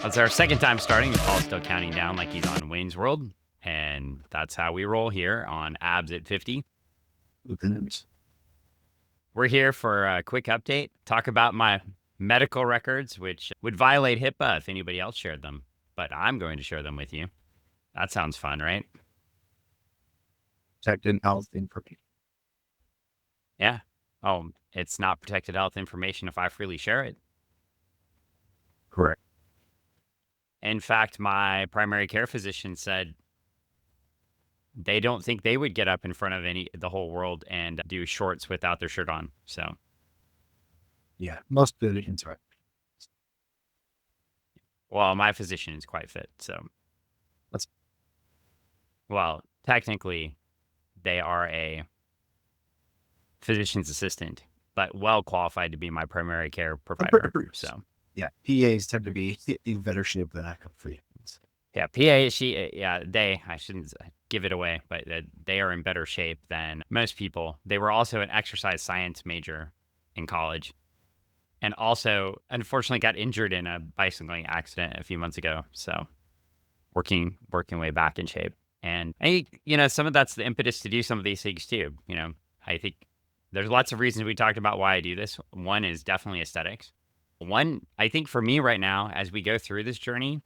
It's our second time starting. Paul's still counting down like he's on Wayne's World. And that's how we roll here on Abs at 50. We're here for a quick update, talk about my medical records, which would violate HIPAA if anybody else shared them. But I'm going to share them with you. That sounds fun, right? Protected health information. Yeah. Oh, it's not protected health information if I freely share it. Correct. In fact, my primary care physician said they don't think they would get up in front of the whole world and do shorts without their shirt on. So, yeah, most physicians are. Well, my physician is quite fit. So, well, technically, they are a physician's assistant, but well qualified to be my primary care provider. So, yeah, PAs tend to be in better shape than active free. Yeah, I shouldn't give it away, but they are in better shape than most people. They were also an exercise science major in college and also unfortunately got injured in a bicycling accident a few months ago. So working way back in shape. And some of that's the impetus to do some of these things too. I think there's lots of reasons we talked about why I do this. One is definitely aesthetics. One, I think for me right now, as we go through this journey,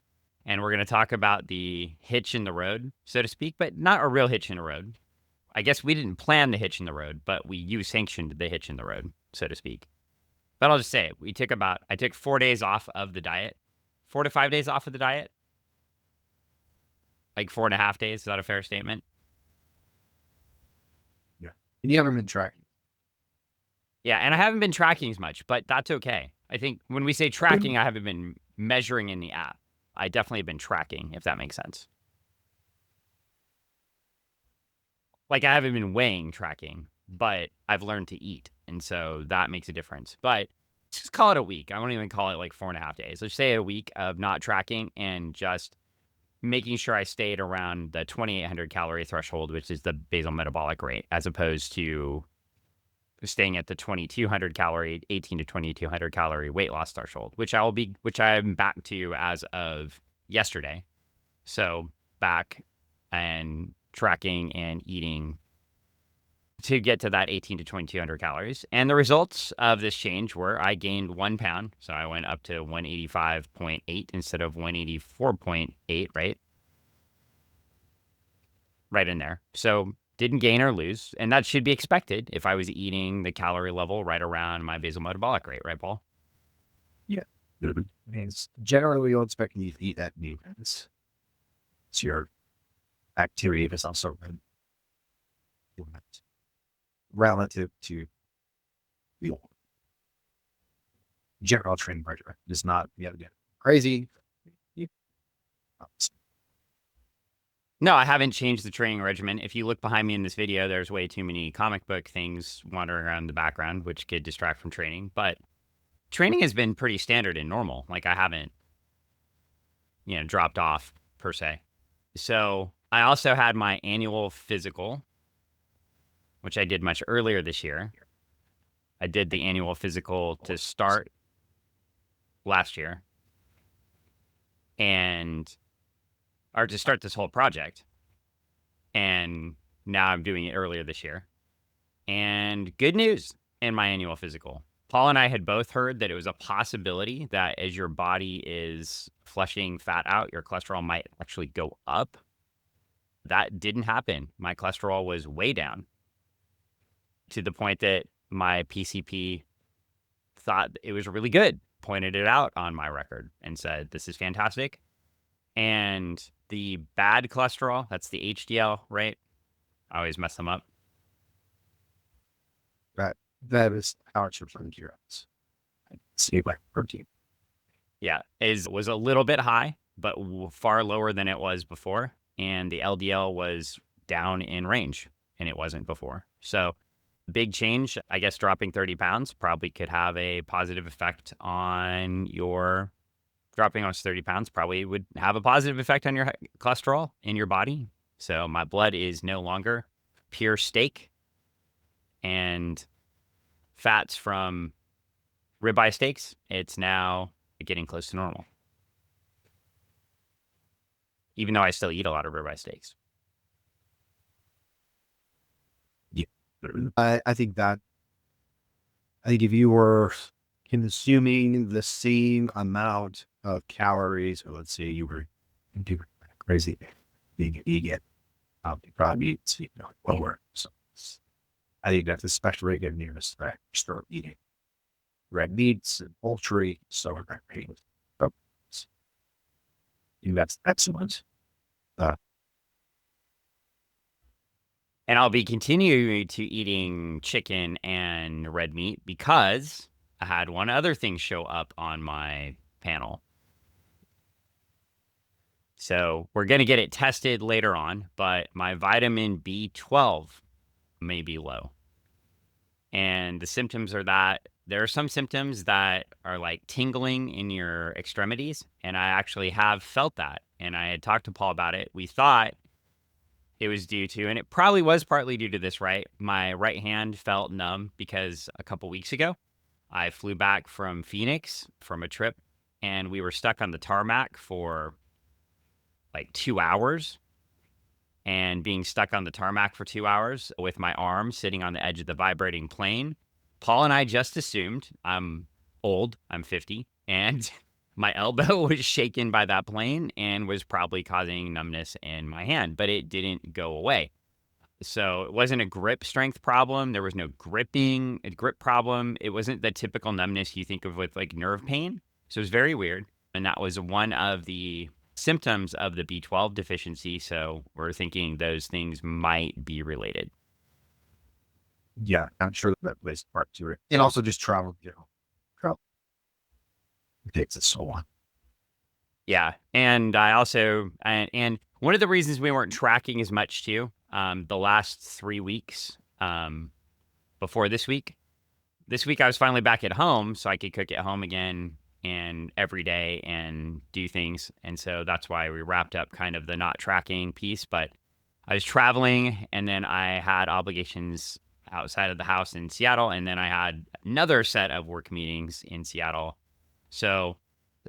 and we're going to talk about the hitch in the road, so to speak, but not a real hitch in the road. I guess we didn't plan the hitch in the road, but you sanctioned the hitch in the road, so to speak. But I'll just say it. I took 4 days off of the diet, 4 to 5 days off of the diet. Like 4.5 days. Is that a fair statement? Yeah. And you haven't been tracking. Yeah, and I haven't been tracking as much, but that's okay. I think when we say tracking, I haven't been measuring in the app. I definitely have been tracking, if that makes sense. Like I haven't been weighing tracking, but I've learned to eat. And so that makes a difference. But just call it a week. I won't even call it like 4.5 days. Let's say a week of not tracking and just making sure I stayed around the 2,800 calorie threshold, which is the basal metabolic rate, as opposed to staying at the 2,200 calorie, 18 to 2,200 calorie weight loss threshold, which I'm back to as of yesterday. So back and tracking and eating to get to that 18 to 2,200 calories. And the results of this change were I gained 1 pound. So I went up to 185.8 instead of 184.8, right? Right in there. So didn't gain or lose. And that should be expected if I was eating the calorie level right around my basal metabolic rate, right, Paul? Yeah. It means generally we don't expect you to eat that meat. It's your activity is also relative to the general training regimen. It's not crazy. No, I haven't changed the training regimen. If you look behind me in this video, there's way too many comic book things wandering around in the background, which could distract from training. But training has been pretty standard and normal. Like I haven't, dropped off per se. So I also had my annual physical, which I did much earlier this year. I did the annual physical to start last year or to start this whole project. And now I'm doing it earlier this year. And good news in my annual physical. Paul and I had both heard that it was a possibility that as your body is flushing fat out, your cholesterol might actually go up. That didn't happen. My cholesterol was way down to the point that my PCP thought it was really good, pointed it out on my record and said, this is fantastic. And the bad cholesterol, that's the HDL, right? I always mess them up. That is how it's referred to your eyes. See like protein. Yeah, was a little bit high, but far lower than it was before. And the LDL was down in range, and it wasn't before. So big change. I guess dropping 30 pounds probably could have a positive effect on your dropping almost 30 pounds probably would have a positive effect on your cholesterol in your body. So my blood is no longer pure steak and fats from ribeye steaks. It's now getting close to normal. even though I still eat a lot of ribeye steaks. Yeah. I think if you were consuming the same amount of calories, or let's say you were doing crazy being vegan, you probably eat, lower. So I think that's especially good news that you start eating red meats and poultry, so red meat. So I think that's excellent. Uh, And I'll be continuing to eating chicken and red meat because I had one other thing show up on my panel. So we're going to get it tested later on, but my vitamin B12 may be low. And the symptoms are that there are some symptoms that are like tingling in your extremities. And I actually have felt that. And I had talked to Paul about it. We thought it was due to, and it probably was partly due to this, right? My right hand felt numb because a couple weeks ago, I flew back from Phoenix from a trip and we were stuck on the tarmac for like 2 hours. And being stuck on the tarmac for 2 hours with my arm sitting on the edge of the vibrating plane, Paul and I just assumed I'm old, I'm 50, and my elbow was shaken by that plane and was probably causing numbness in my hand, but it didn't go away. So it wasn't a grip strength problem. There was no a grip problem. It wasn't the typical numbness you think of with like nerve pain. So it was very weird. And that was one of the symptoms of the B12 deficiency. So we're thinking those things might be related. yeah, I'm sure that plays a part to it. And also just travel, travel takes it so long. Yeah. And I also, and one of the reasons we weren't tracking as much too, the last 3 weeks before this week I was finally back at home so I could cook at home again and every day and do things. And so that's why we wrapped up kind of the not tracking piece. But I was traveling and then I had obligations outside of the house in Seattle. And then I had another set of work meetings in Seattle. So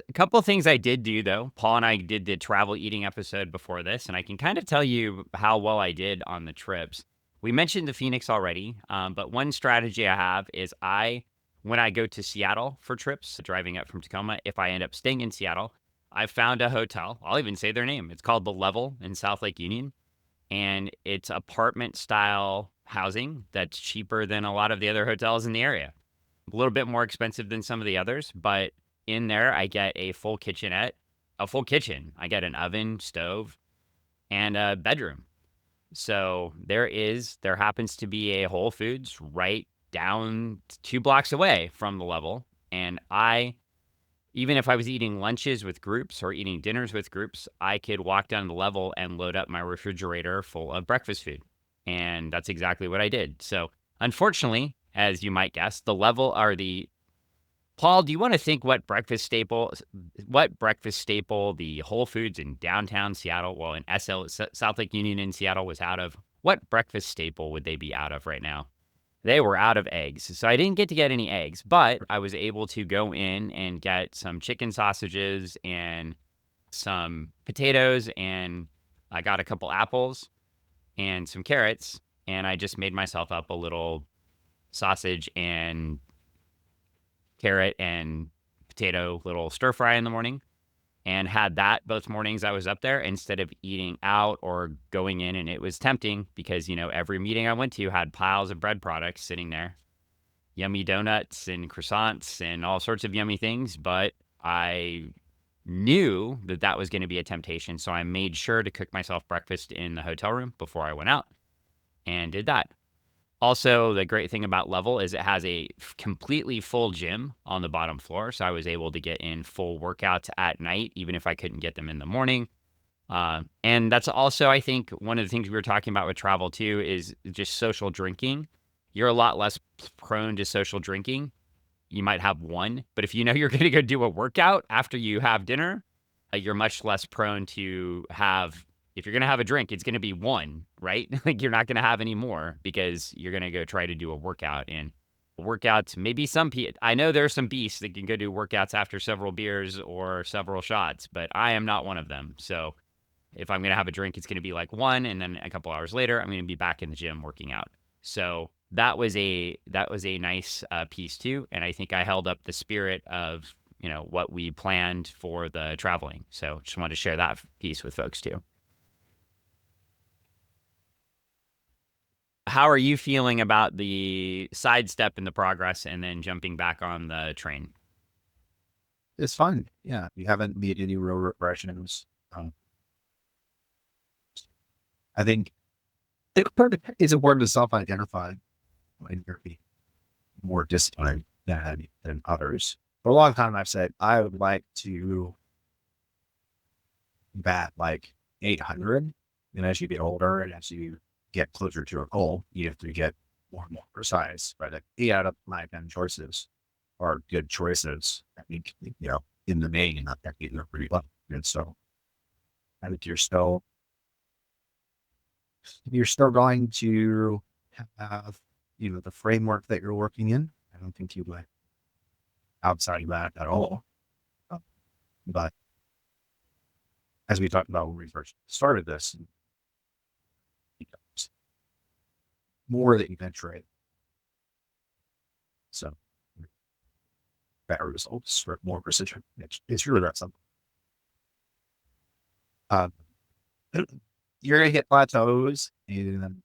a couple of things I did do though. Paul and I did the travel eating episode before this, and I can kind of tell you how well I did on the trips. We mentioned the Phoenix already, but one strategy I have is when I go to Seattle for trips, driving up from Tacoma, if I end up staying in Seattle, I found a hotel. I'll even say their name. It's called The Level in South Lake Union, and it's apartment style housing that's cheaper than a lot of the other hotels in the area. A little bit more expensive than some of the others, but in there I get a full kitchenette, a full kitchen. I get an oven, stove, and a bedroom. So there happens to be a Whole Foods right down 2 blocks away from the Level. And even if I was eating lunches with groups or eating dinners with groups, I could walk down the Level and load up my refrigerator full of breakfast food. And that's exactly what I did. So unfortunately, as you might guess, the Level are the Paul, do you want to think what breakfast staple the Whole Foods in downtown Seattle, well, in South Lake Union in Seattle was out of? What breakfast staple would they be out of right now? They were out of eggs. So I didn't get to get any eggs, but I was able to go in and get some chicken sausages and some potatoes, and I got a couple apples and some carrots, and I just made myself up a little sausage and carrot and potato little stir fry in the morning and had that both mornings I was up there instead of eating out or going in. And it was tempting because, every meeting I went to had piles of bread products sitting there, yummy donuts and croissants and all sorts of yummy things. But I knew that that was going to be a temptation. So I made sure to cook myself breakfast in the hotel room before I went out and did that. Also, the great thing about Level is it has a completely full gym on the bottom floor. So I was able to get in full workouts at night, even if I couldn't get them in the morning. And that's also, I think, one of the things we were talking about with travel too is just social drinking. You're a lot less prone to social drinking. You might have one, but if you know you're going to go do a workout after you have dinner, you're much less prone to have if you're going to have a drink, it's going to be one, right? Like you're not going to have any more because you're going to go try to do a workout. And workouts, maybe some people, I know there are some beasts that can go do workouts after several beers or several shots, but I am not one of them. So If I'm going to have a drink, it's going to be like 1, and then a couple hours later, I'm going to be back in the gym working out. So that was a nice piece too, and I think I held up the spirit of what we planned for the traveling. So just wanted to share that piece with folks too. How are you feeling about the sidestep in the progress and then jumping back on the train? It's fun. Yeah. You haven't made any real regressions. Um, I think it's important to self-identify when you're being more disciplined than others. For a long time, I've said I would like to bat like 800. And as you get older and as you get closer to a goal, you have to get more and more precise. But like 8 out of my 10 choices are good choices. I think, in the main, not that they're pretty low. And so I think you're still going to have, the framework that you're working in. I don't think you went outside of that at all. Uh, But as we talked about when we first started this, it's more that you can trade. So better results for more precision. It's really that simple. Um, you're going to hit plateaus and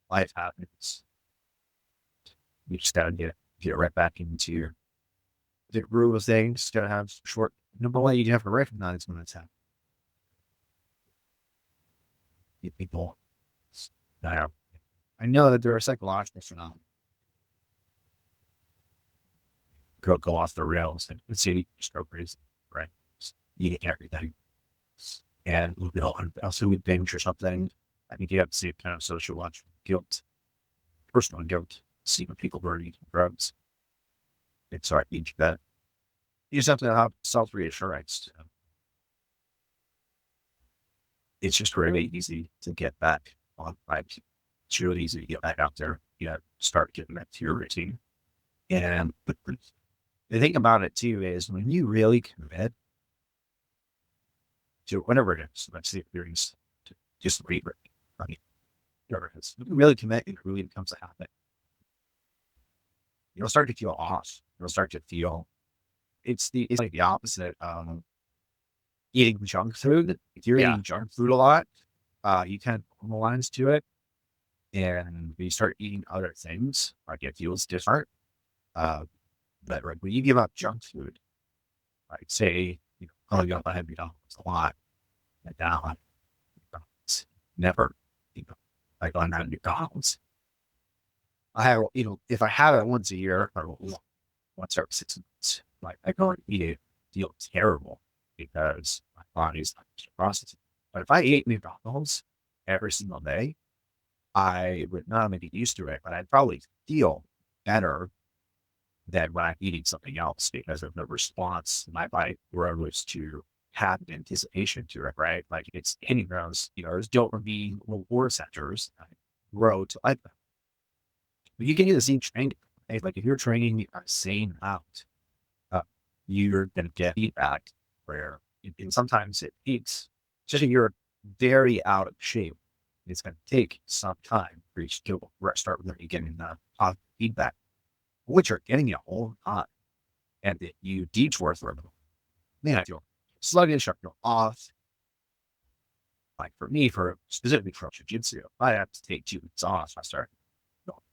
life happens. You just got to get right back into the groove of things. Got to have short, number one, you have to recognize when it's happening. People, I know that there are psychological phenomena go off the rails and see just go crazy, right? Just eating everything. And also with binge or something. I think you have to see kind of sociological guilt, personal guilt, see when people are eating drugs. It's hard to eat that. You just have to have self reassurance. It's just really easy to get back on like it's really easy to get back out there. Start getting back to your routine. And the thing about it too is when you really commit to whatever it is, let's see if there's just read it. I mean, whatever it is, when you really commit, it really becomes a habit. You'll start to feel off. You'll start to feel it's like the opposite of eating junk food. If you're Yeah. eating junk food a lot, you kind of normalize to it. And when you start eating other things, like it feels different. Uh, but like when you give up junk food, like say, oh, you I have McDonald's a lot, and now I'm McDonald's. Never, like on that McDonald's. I have, if I have it once a year or once every 6 months, like I go and eat it, feel terrible because my body's not processing. But if I ate McDonald's every single day, I would not only be used to it, but I'd probably feel better than when I'm eating something else because of the response my body grows to have an anticipation to it, right? Like it's any grows, there's dopamine reward centers that grow to like that. But you can get the same training. Right? Like if you're training a sane amount, uh, you're going to get feedback where and sometimes it takes, especially if you're very out of shape, it's going to take some time for you to start really getting the positive feedback, which are getting you all the time. And that you detour through them. Man, I feel sluggish, I feel off. Like for me, specifically for jiu-jitsu, I have to take 2 weeks off. I start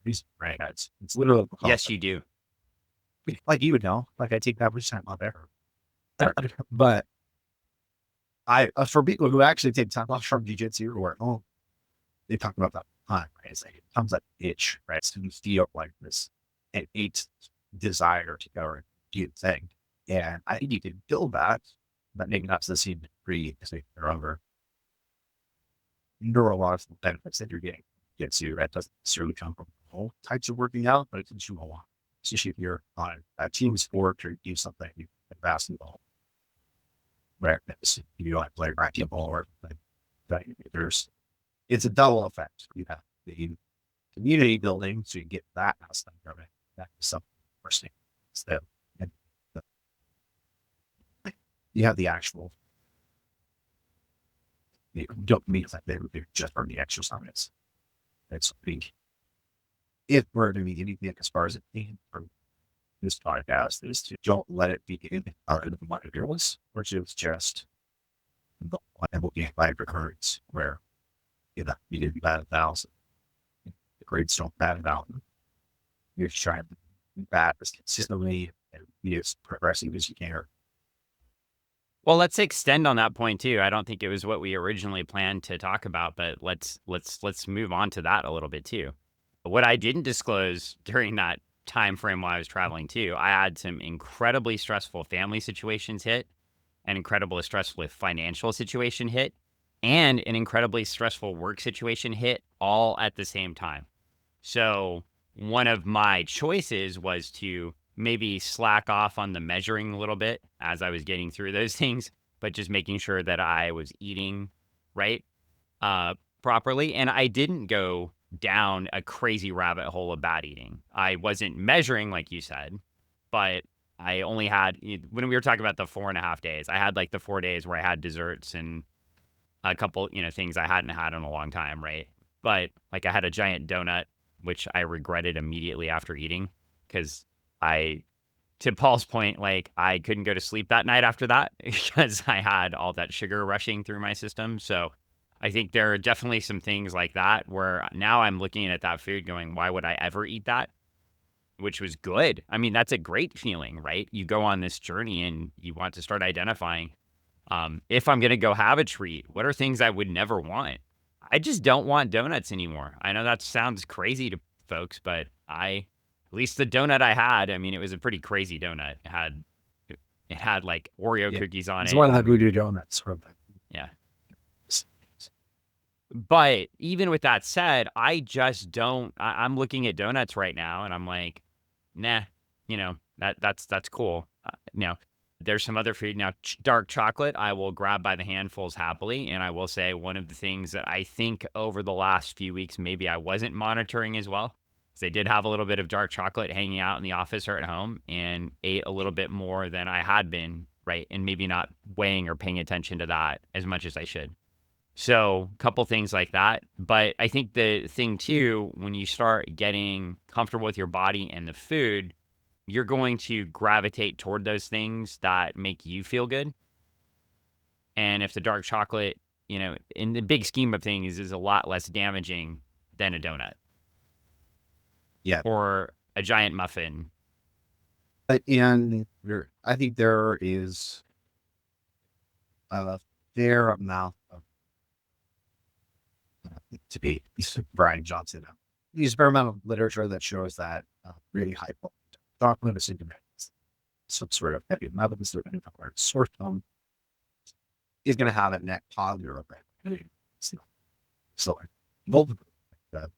these right. It's literally Yes, you do. like you would know. Like I take that much time off ever. But for people who actually take time off from jiu-jitsu or home, they talk about that time, right? It's like it becomes an itch, right? So you feel like this innate desire to go and do the thing. And I think you can build that, but maybe not to the same degree as they are over neurological benefits that you're getting. Gets you, that doesn't necessarily come from all types of working out, but it gives you a lot. Especially if you're on a team sport or you do something like basketball, where you like play racquetball or like it's a double effect. You have the community building, so you get that aspect of it. That is something we're seeing. So, and you have the actual They don't mean that they're just from the exercise. That's big. If we're to be anything as far as it can from this podcast is to don't let it be in the materials, which is just the level game by recurrence where you did bad 1,000. The grades don't bad out. You're trying to be bad as consistently and be as progressive as you can. Well, let's extend on that point too. I don't think it was what we originally planned to talk about, but let's move on to that a little bit too. What I didn't disclose during that time frame while I was traveling too, I had some incredibly stressful family situations hit, an incredibly stressful financial situation hit, and an incredibly stressful work situation hit all at the same time. So one of my choices was to maybe slack off on the measuring a little bit as I was getting through those things, but just making sure that I was eating right, uh, properly. And I didn't go down a crazy rabbit hole of bad eating. I wasn't measuring, like you said, but I only had, when we were talking about the 4.5 days, I had like the 4 days where I had desserts and a couple, things I hadn't had in a long time, right? But like I had a giant donut, which I regretted immediately after eating because I, to Paul's point, like I couldn't go to sleep that night after that because I had all that sugar rushing through my system. So I think there are definitely some things like that where now I'm looking at that food going, why would I ever eat that? Which was good. I mean, that's a great feeling, right? You go on this journey and you want to start identifying if I'm going to go have a treat, what are things I would never want? I just don't want donuts anymore. I know that sounds crazy to folks, but at least the donut I had, I mean, it was a pretty crazy donut. It had like Oreo Yeah. cookies on It's it one that and we do donuts sort of yeah. But even with that said, I just don't, I'm looking at donuts right now and I'm like, nah, that's cool. There's some other food now. Dark chocolate, I will grab by the handfuls happily. And I will say one of the things that I think over the last few weeks, maybe I wasn't monitoring as well. Because I did have a little bit of dark chocolate hanging out in the office or at home and ate a little bit more than I had been, right? And maybe not weighing or paying attention to that as much as I should. So, a couple things like that. But I think the thing too, when you start getting comfortable with your body and the food, you're going to gravitate toward those things that make you feel good. And if the dark chocolate, in the big scheme of things, is a lot less damaging than a donut yeah. or a giant muffin. And I think there is a fair amount of to be Brian Johnson. There's a fair amount of literature that shows that really high chocolate is some sort of heavy metals or sort of is going to have a net positive effect. So, both the,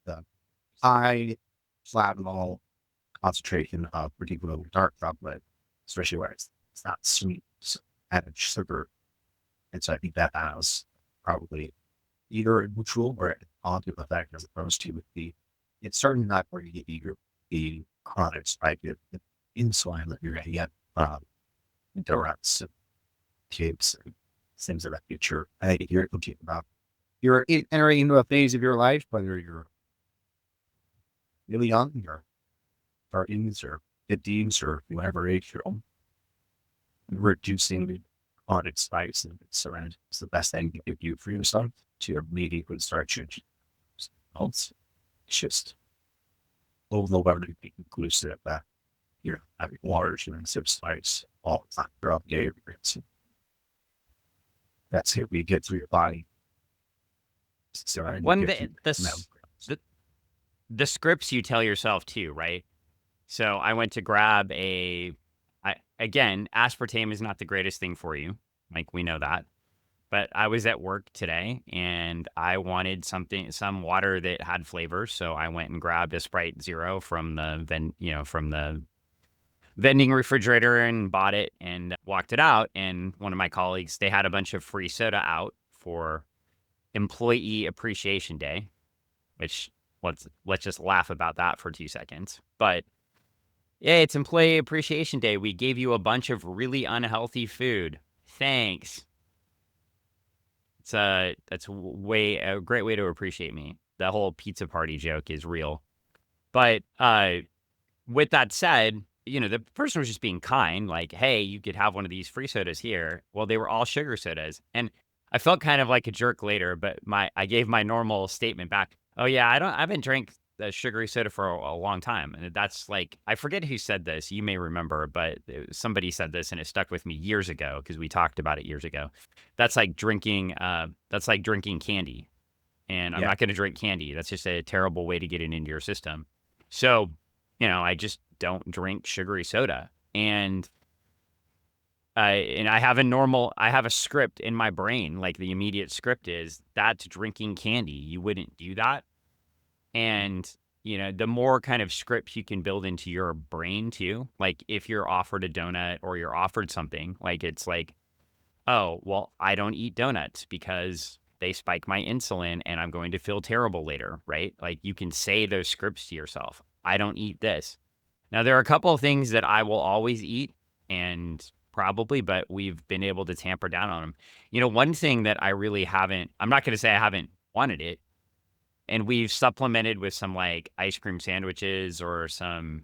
the high flammable concentration of particularly dark chocolate, especially where it's not sweet, added sugar. And so I think that has probably either a neutral or an positive effect as opposed to it's certainly not where you get the chronic spike of insulin that you're going to get interrupts and kids and things of that nature. I think if you're looking about, you're entering into a phase of your life, whether you're really young or 30s or 50s or whatever age you're on, reducing the chronic spikes and surround is the best thing you can do for yourself to immediately start changing results. It's just overall be inclusive that you're having large amounts of spikes all the time throughout the day. That's how we get through your body. So I One get through the scripts you tell yourself too, right? So I went to grab again, aspartame is not the greatest thing for you. Like we know that. But I was at work today and I wanted some water that had flavor. So I went and grabbed a Sprite Zero from the vending refrigerator and bought it and walked it out. And one of my colleagues, they had a bunch of free soda out for Employee Appreciation Day, which let's just laugh about that for 2 seconds. But yeah, it's Employee Appreciation Day. We gave you a bunch of really unhealthy food. Thanks. That's a great way to appreciate me. The whole pizza party joke is real. But with that said, the person was just being kind, like, hey, you could have one of these free sodas here. Well, they were all sugar sodas. And I felt kind of like a jerk later, but I gave my normal statement back. Oh yeah, I haven't drank the sugary soda for a long time. And that's like, I forget who said this. You may remember, but somebody said this and it stuck with me years ago because we talked about it years ago. That's like drinking candy. And I'm Yeah. not going to drink candy. That's just a terrible way to get it into your system. So, I just don't drink sugary soda. And I have a script in my brain. Like the immediate script is that's drinking candy. You wouldn't do that. And, the more kind of scripts you can build into your brain too, like if you're offered a donut or you're offered something, like it's like, oh, well, I don't eat donuts because they spike my insulin and I'm going to feel terrible later, right? Like you can say those scripts to yourself. I don't eat this. Now, there are a couple of things that I will always eat and probably, but we've been able to tamper down on them. One thing that I really I'm not going to say I haven't wanted it, and we've supplemented with some like ice cream sandwiches or some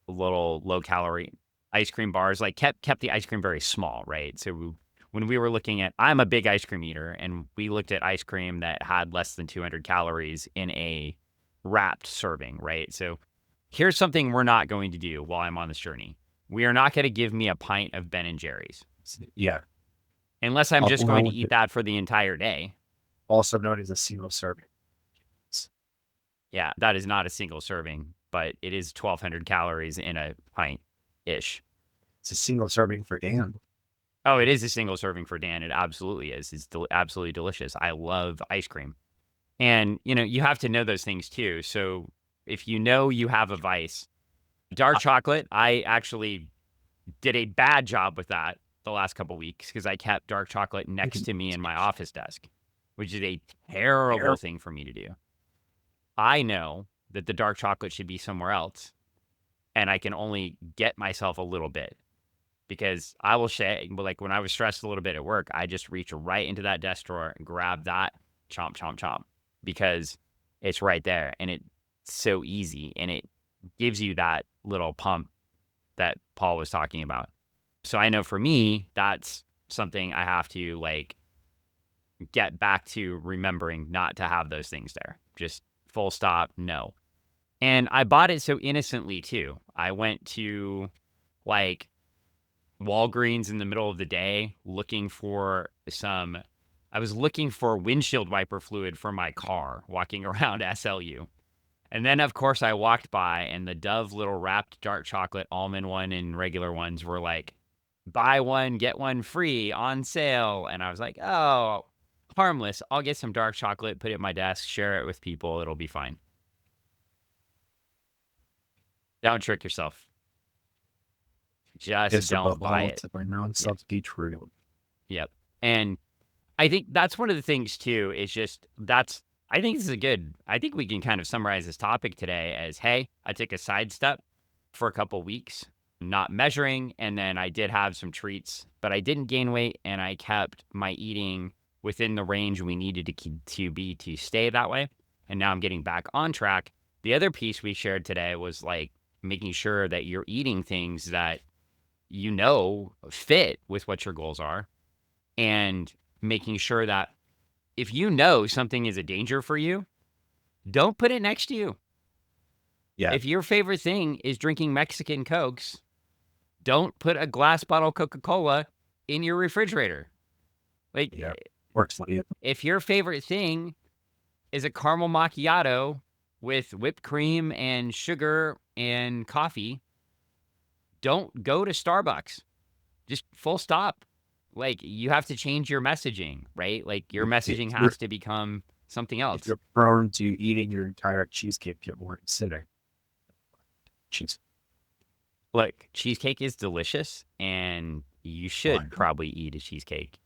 little low calorie ice cream bars, like kept the ice cream very small, right? So when we were looking at, I'm a big ice cream eater, and we looked at ice cream that had less than 200 calories in a wrapped serving, right? So here's something we're not going to do while I'm on this journey. We are not going to give me a pint of Ben and Jerry's Yeah. unless I'm just going Along to with eat it, that for the entire day. also known as a single serving. Yeah, that is not a single serving, but it is 1,200 calories in a pint ish. It's a single serving for Dan. Oh, it is a single serving for Dan. It absolutely is. It's absolutely delicious. I love ice cream. And, you have to know those things too. So if you have a vice, dark chocolate, I actually did a bad job with that the last couple weeks because I kept dark chocolate next to me in my office desk, which is a terrible thing for me to do. I know that the dark chocolate should be somewhere else, and I can only get myself a little bit because I will say, like when I was stressed a little bit at work, I just reach right into that desk drawer and grab that, chomp, chomp, chomp, because it's right there and it's so easy and it gives you that little pump that Paul was talking about. So I know for me, that's something I have to like get back to remembering not to have those things there. Just full stop, no. And I bought it so innocently too. I went to like Walgreens in the middle of the day I was looking for windshield wiper fluid for my car walking around SLU. And then, of course, I walked by and the Dove little wrapped dark chocolate almond one and regular ones were like, buy one, get one free on sale. And I was like, oh, harmless. I'll get some dark chocolate, put it at my desk, share it with people. It'll be fine. Don't trick yourself. Just It's don't above buy all it. to renounce self-be true. Yep. And I think that's one of the things too, is just I think I think we can kind of summarize this topic today as, hey, I took a sidestep for a couple weeks, not measuring. And then I did have some treats, but I didn't gain weight and I kept my eating within the range we needed to stay that way. And now I'm getting back on track. The other piece we shared today was like making sure that you're eating things that fit with what your goals are, and making sure that if something is a danger for you, don't put it next to you. Yeah. If your favorite thing is drinking Mexican Cokes, don't put a glass bottle of Coca-Cola in your refrigerator. Like, Yeah. Works like it. if your favorite thing is a caramel macchiato with whipped cream and sugar and coffee, don't go to Starbucks. Just full stop. Like, you have to change your messaging, right? Like, your messaging has to become something else. If you're prone to eating your entire cheesecake, get more consider. Cheese. Look, cheesecake is delicious, and you should probably eat a cheesecake.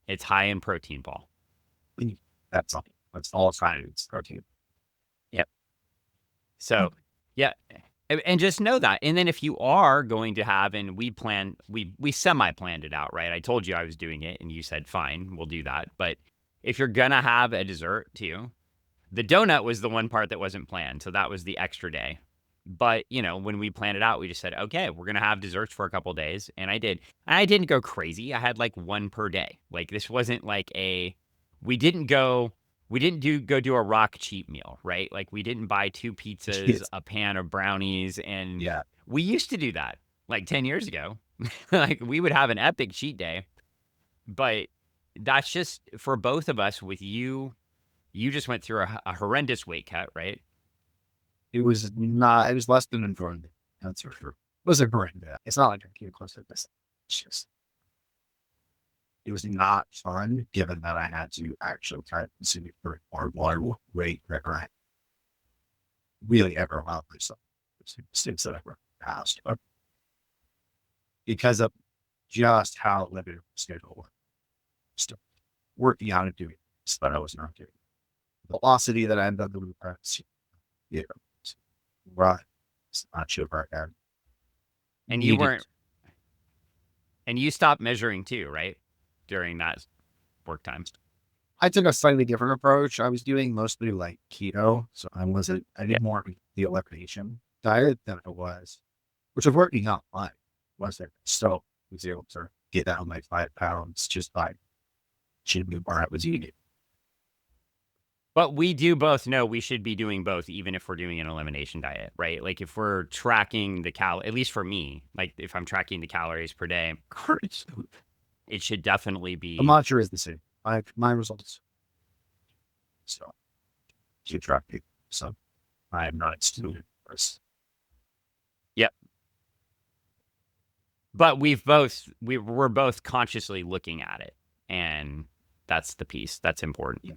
It's high in protein, Paul. That's all. That's all it's trying to do. It's protein. Yep. So, yeah. And just know that. And then if you are going to have, and we semi-planned it out, right? I told you I was doing it, and you said, fine, we'll do that. But if you're gonna have a dessert too, the donut was the one part that wasn't planned. So that was the extra day. But, when we planned it out, we just said, okay, we're going to have desserts for a couple days. And I did. I didn't go crazy. I had like one per day. Like this wasn't like we didn't go, we didn't go do a rock cheap meal, right? Like we didn't buy 2 pizzas, Yes. a pan of brownies. And Yeah. we used to do that like 10 years ago. Like we would have an epic cheat day. But that's just for both of us with you just went through a horrendous weight cut, right? It was not, it was less than important. That's for sure. It wasn't horrendous. It's not like I came close to this. It's just, it was not fun given that I had to actually try to consume for more weight right really ever allowed myself since that ever passed. But because of just how limited the schedule was, still working out and doing this that I was not doing. The velocity that I ended up doing practice, yeah, right. It's not sure about that. And you Needed. weren't, and you stopped measuring too, right? During that work time. I took a slightly different approach. I was doing mostly like keto. So I Yeah. did more of the elimination diet than I was, which was working out fine. Was it? So I was able to get down my 5 pounds just by eating the bar I was eating. But we do both know we should be doing both, even if we're doing an elimination diet, right? Like if we're tracking the at least for me, like if I'm tracking the calories per day, it should definitely The be. mantra is the same. My results. So keep track people. So I am not a student. Yep. But we're both consciously looking at it. And that's the piece that's important. Yeah.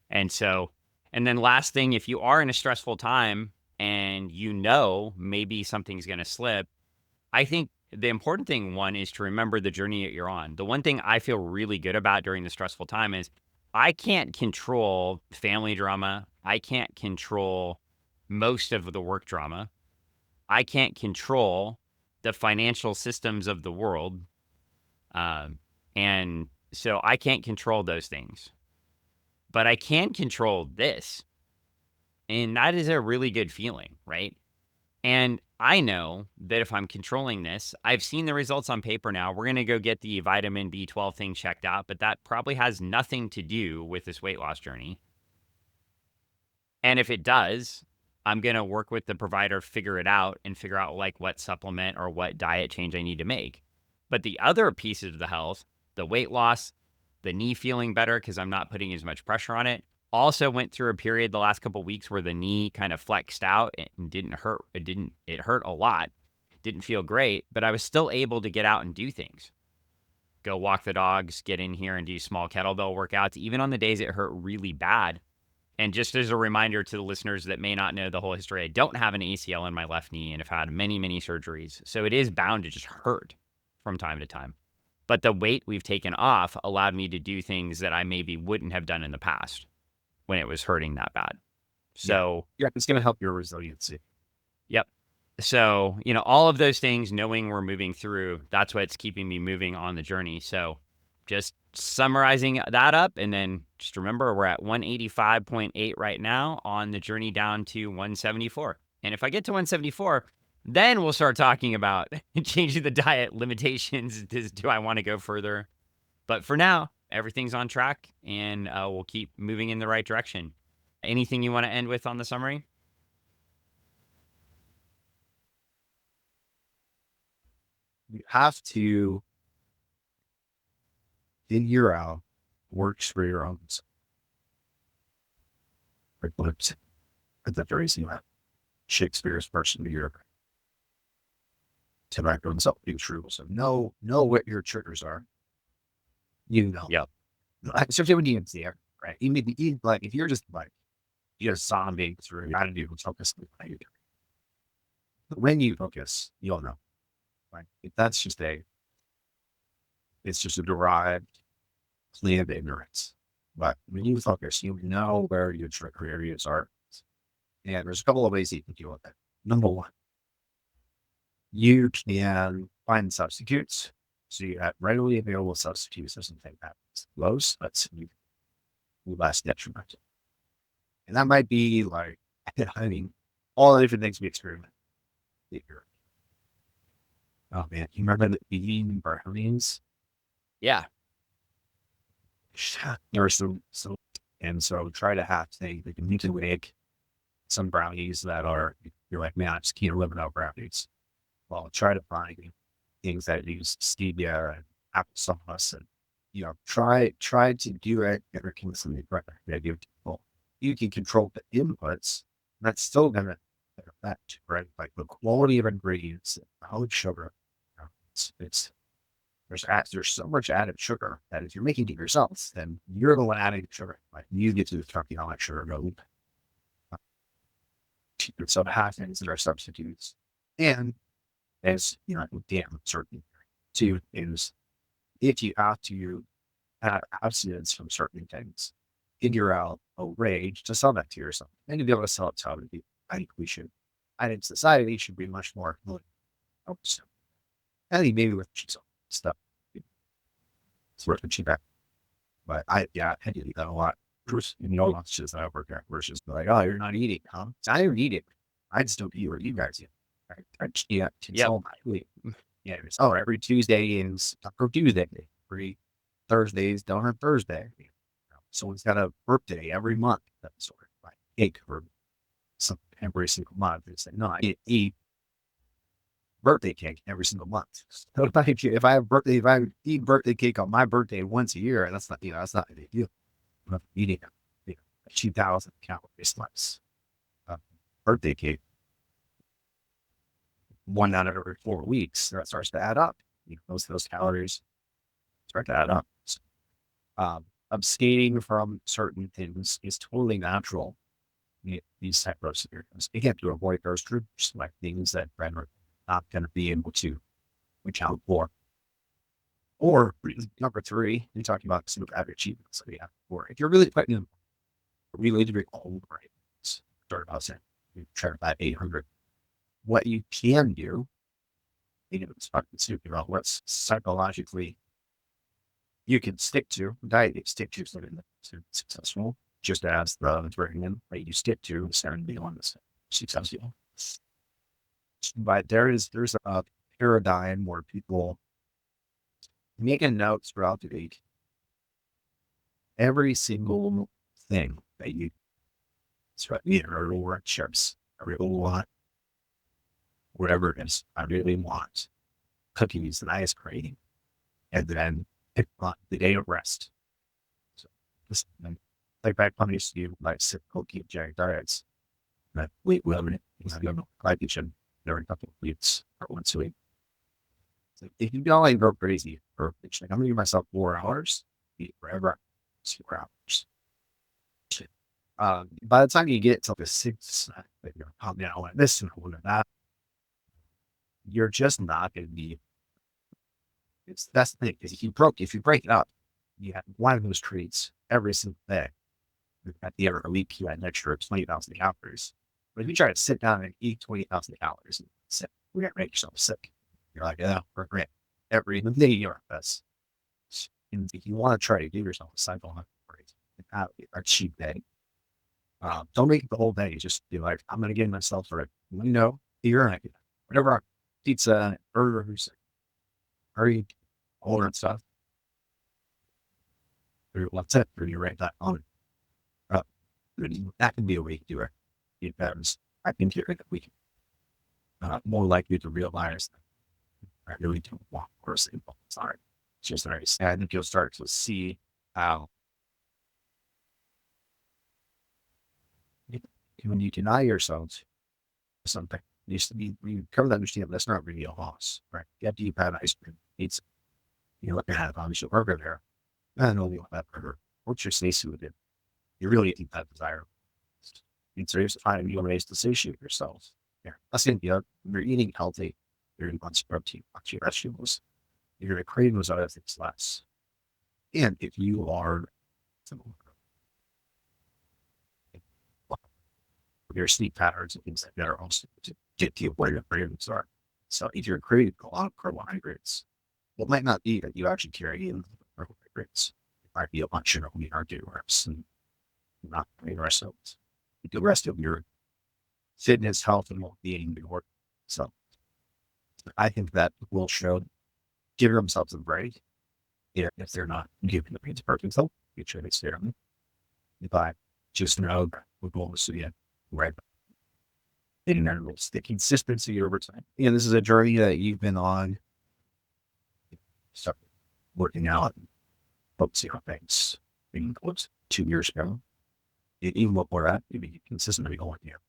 And so, and then last thing, if you are in a stressful time and maybe something's going to slip, I think the important thing, one, is to remember the journey that you're on. The one thing I feel really good about during the stressful time is I can't control family drama. I can't control most of the work drama. I can't control the financial systems of the world. And so I can't control those things, but I can control this. And that is a really good feeling, right? And I know that if I'm controlling this, I've seen the results on paper now. We're going to go get the vitamin B12 thing checked out, but that probably has nothing to do with this weight loss journey. And if it does, I'm going to work with the provider, figure it out, and figure out like what supplement or what diet change I need to make. But the other pieces of the health, the weight loss, the knee feeling better because I'm not putting as much pressure on it, also went through a period the last couple of weeks where the knee kind of flexed out and didn't hurt. It hurt a lot. Didn't feel great, but I was still able to get out and do things. Go walk the dogs, get in here and do small kettlebell workouts, even on the days it hurt really bad. And just as a reminder to the listeners that may not know the whole history, I don't have an ACL in my left knee and have had many, many surgeries. So it is bound to just hurt from time to time. But the weight we've taken off allowed me to do things that I maybe wouldn't have done in the past when it was hurting that bad. So, yeah, it's going to help your resiliency. yep. So, all of those things, knowing we're moving through, that's what's keeping me moving on the journey. So, just summarizing that up, and then just remember we're at 185.8 right now on the journey down to 174. And if I get to 174, then we'll start talking about changing the diet limitations. Do I want to go further? But for now, everything's on track, and we'll keep moving in the right direction. Anything you want to end with on the summary? You have to figure out works for your own lips at the very same Shakespeare's person to your tobacco and self being true. So know what your triggers are. Yep. Especially when you get there, right? Even like if you're just like you're zombie through trying to do focus, when you focus, you'll know. Like if that's just it's just a derived plea of ignorance. But when you focus, you know where your trigger areas are. And there's a couple of ways you can deal with it. Number one, you can find substitutes. So you have readily available substitutes of something that's low, but less detrimental. And that might be like, I mean, all the different things we experiment. Oh man, you remember the eating brownies? Yeah. There are so, and so try to have things that can need to make some brownies that are, you're like, man, I just can't live without brownies. Well, try to find things that use stevia and applesauce, and try to do it consistently. Right, you can control the inputs. That's still gonna affect, right? Like the quality of ingredients, how much sugar. It's there's so much added sugar that if you're making it yourself, then you're the one adding sugar. Like you get to determine how much sugar goes. So it happens that are substitutes, and as damn certain too is if you have to have abstinence from certain things, figure out a way to sell that to yourself and to be able to sell it to other people. I think we should. I think society should be much more. I think maybe with cheap stuff, it's worth the cheap. But I do that a lot. Lunches that I work at versus like, oh, you're not eating, huh? So I don't eat it. I just don't eat what you guys eat. I just eat it's Yep. all my food. Yeah, it's every Tuesday is Taco Tuesday. Every Thursdays don't have Thursday. Someone's got a birthday every month. That's sort of like cake for some every single month. It's like, no, I eat birthday cake every single month. So if I have birthday, if I eat birthday cake on my birthday once a year, that's not that's not a big deal. I'm eating a 2,000 calories less birthday cake one out of every 4 weeks. That starts to add up. Most of those calories start to add up. So, abstaining from certain things is totally natural. These type of scenarios, again, to avoid those groups, like things that Brad are not going to be able to account for. Or number three, you're talking about some of achievements that we have for. If you're really putting in really to be old, right? Start about saying you try about 800. What you can do, it's fucking stupid about what's psychologically you can stick to, diet you stick to something that's successful, just as the regimen that you stick to is going to be on this successful. But there's a paradigm where people make a note throughout the week. Every single thing that you either or chips, I really want, whatever it is, I really want cookies and ice cream, and then pick on the day of rest. So this like back when I used to do like simple ketogenic diets, that weight limit is glycogen every couple of weeks or once a week. So if you don't like go crazy for like I'm gonna give myself 4 hours, eat forever, 4 hours. By the time you get to the six, I want this and I want that, you're just not going to be. That's the thing. If you break it up, you have one of those treats every single day. At the end of the week, you had an extra 20,000 calories. But if you try to sit down and eat 20,000 calories, you're going to make yourself sick. You're like, yeah, we're great. Every day you're best. And if you want to try to give yourself a cycle, have a cheap day. Don't make it the whole day. Just be like, I'm going to give myself a window here, whatever, pizza, burgers, hurry, all that stuff. What's it? Or you write that on it. That can be a way to do it. Because I think you're we can more likely to realize that I really don't want personally. Sorry. It's just very sad. I think you'll start to see how when you deny yourself something, you come to understand that's not really a loss, right? You have to eat bad ice cream. It's look at have obviously a burger there. I don't want that burger. What's your satiate with it? You really think that desire. And so you have to find new ways to satiate yourself. Yeah. That's the idea. You're eating healthy, you're eating lots of protein, lots of vegetables. You're going to crave those other things less. And if you are your sleep patterns and things like that are also to get to where your cravings are. So if you're craving a lot of carbohydrates, It might not be that you actually carry in carbohydrates. It might be a bunch of do reps and not the rest of it. The rest of your fitness, health, and well-being. So I think that will show give themselves a break. If they're not giving the pain to perfect self, it should stay on. If I just know the goal is to get right. And then it's the consistency over time. And this is a journey that you've been on. Start working out, focusing on things. Being close 2 years ago, even before that, you'd be consistently going here.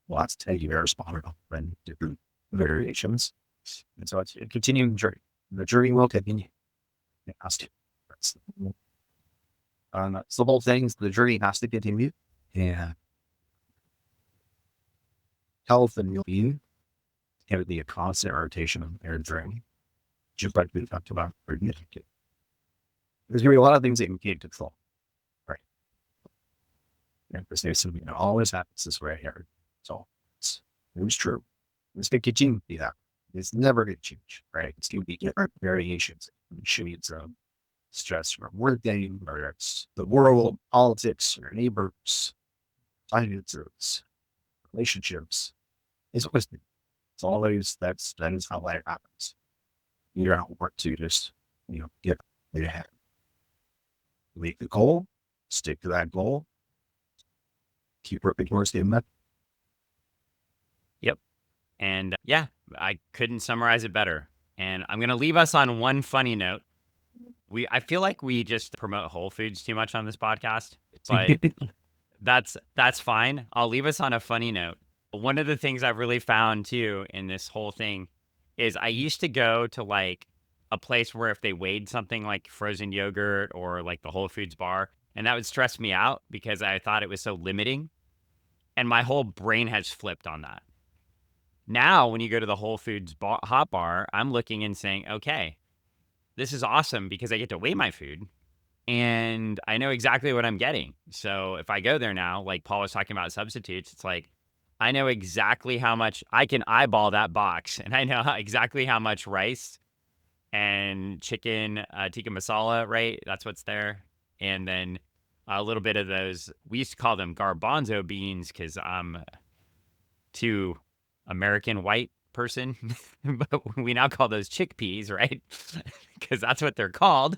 Well, that's take you responded and different variations. And so it's a continuing journey. The journey will continue. It has to. That's the whole thing. The journey has to continue. And health and well-being can be a constant rotation of their journey. Just like we talked about. There's going to be a lot of things that you can't control. Right. And this is something always happens this way here. So it was true. It's going to continue to be that. It's never going to change, right? It's going to be different variations, shades of stress from working, or it's the world, politics, or neighbors, finances, relationships. It's always that is how life happens. You don't work to just get ahead. Make the goal, stick to that goal, keep working towards the end. Yep. And yeah, I couldn't summarize it better. And I'm going to leave us on one funny note. I feel like we just promote Whole Foods too much on this podcast, but that's fine. I'll leave us on a funny note. One of the things I've really found too in this whole thing is I used to go to like a place where if they weighed something like frozen yogurt or like the Whole Foods bar, and that would stress me out because I thought it was so limiting. And my whole brain has flipped on that. Now, when you go to the Whole Foods hot bar, I'm looking and saying, okay, this is awesome because I get to weigh my food and I know exactly what I'm getting. So if I go there now, like Paul was talking about substitutes, it's like I know exactly how much I can eyeball that box and I know exactly how much rice and chicken tikka masala, right? That's what's there. And then a little bit of those, we used to call them garbanzo beans because I'm too American white person, but we now call those chickpeas, right? Because that's what they're called.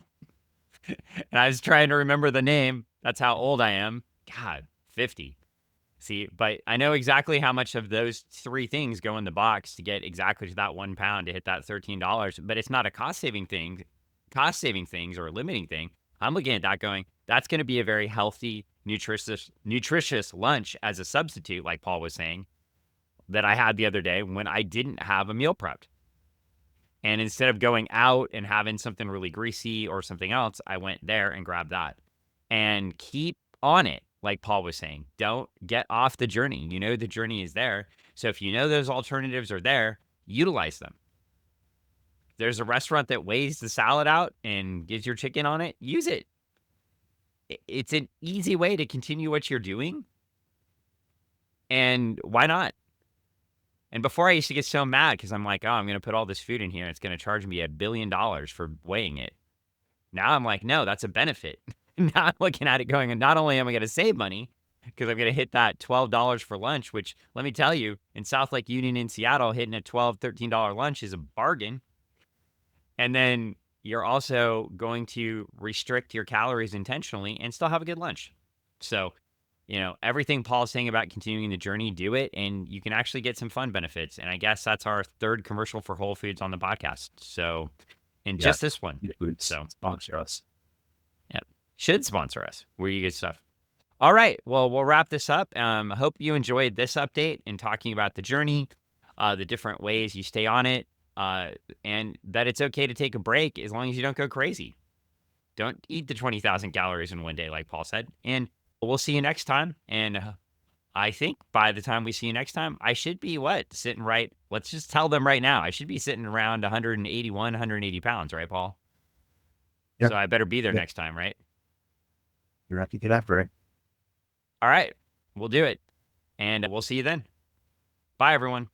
And I was trying to remember the name. That's how old I am. God, 50. See, but I know exactly how much of those three things go in the box to get exactly to that 1 pound to hit that $13. But it's not a cost saving things or a limiting thing. I'm looking at that going, that's going to be a very healthy, nutritious lunch as a substitute, like Paul was saying, that I had the other day when I didn't have a meal prepped. And instead of going out and having something really greasy or something else, I went there and grabbed that. And keep on it, like Paul was saying. Don't get off the journey. You know the journey is there. So if you know those alternatives are there, utilize them. If there's a restaurant that weighs the salad out and gives your chicken on it, use it. It's an easy way to continue what you're doing. And why not? And before I used to get so mad because I'm like, oh, I'm going to put all this food in here. It's going to charge me $1 billion for weighing it. Now I'm like, no, that's a benefit. Now I'm looking at it going, and not only am I going to save money because I'm going to hit that $12 for lunch, which let me tell you, in South Lake Union in Seattle, hitting a $12, $13 lunch is a bargain. And then you're also going to restrict your calories intentionally and still have a good lunch. So everything Paul's saying about continuing the journey, do it, and you can actually get some fun benefits. And I guess that's our third commercial for Whole Foods on the podcast. So, and just this one. So, sponsor us. Yeah, should sponsor us. Where you get stuff. All right. Well, we'll wrap this up. I hope you enjoyed this update and talking about the journey, the different ways you stay on it, and that it's okay to take a break as long as you don't go crazy. Don't eat the 20,000 calories in one day, like Paul said. And we'll see you next time. And I think by the time we see you next time, I should be sitting right. Let's just tell them right now. I should be sitting around 181, 180 pounds, right, Paul? Yep. So I better be there next time, right? You're have to get after it. All right. We'll do it. And we'll see you then. Bye, everyone.